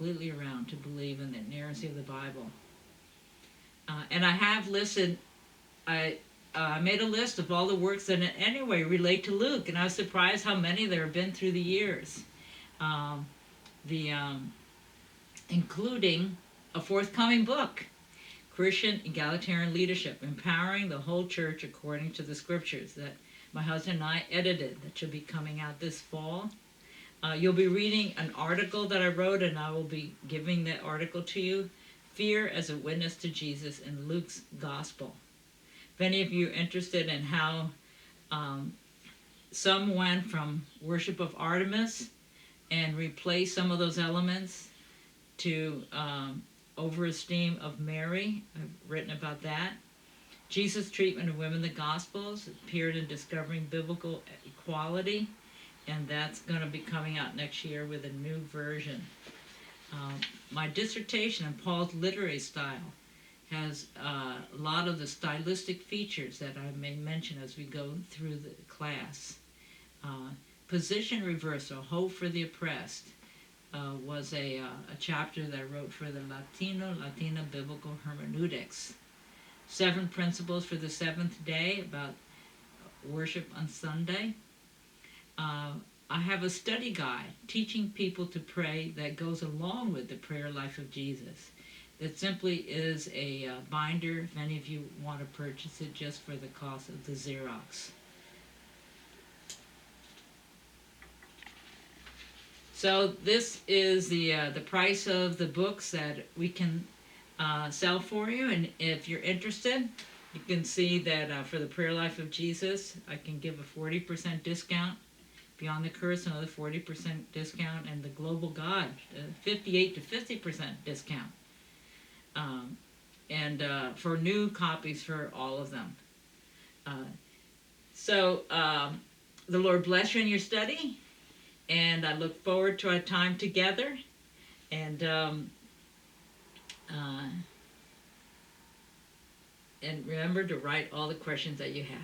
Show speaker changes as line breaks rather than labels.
completely around to believe in the inerrancy of the Bible. And I have listed, I made a list of all the works that in any way relate to Luke, and I was surprised how many there have been through the years. The Including a forthcoming book, Christian Egalitarian Leadership, Empowering the Whole Church According to the Scriptures, that my husband and I edited, that should be coming out this fall. You'll be reading an article that I wrote, and I will be giving that article to you, Fear as a Witness to Jesus in Luke's Gospel. If any of you are interested in how some went from worship of Artemis and replaced some of those elements to overesteem of Mary, I've written about that. Jesus' treatment of women in the Gospels appeared in Discovering Biblical Equality, and that's going to be coming out next year with a new version. My dissertation on Paul's literary style has a lot of the stylistic features that I may mention as we go through the class. Position reversal, hope for the oppressed, was a chapter that I wrote for the Latina Biblical Hermeneutics. 7 principles for the seventh day, about worship on Sunday. I have a study guide teaching people to pray that goes along with the prayer life of Jesus. That simply is a binder, if any of you want to purchase it, just for the cost of the Xerox. So this is the price of the books that we can sell for you, and if you're interested, you can see that for the Prayer Life of Jesus, I can give a 40% discount. Beyond the Curse, another 40% discount, and the Global God, 58 to 50% discount. And for new copies for all of them. So the Lord bless you in your study, and I look forward to our time together. And remember to write all the questions that you have.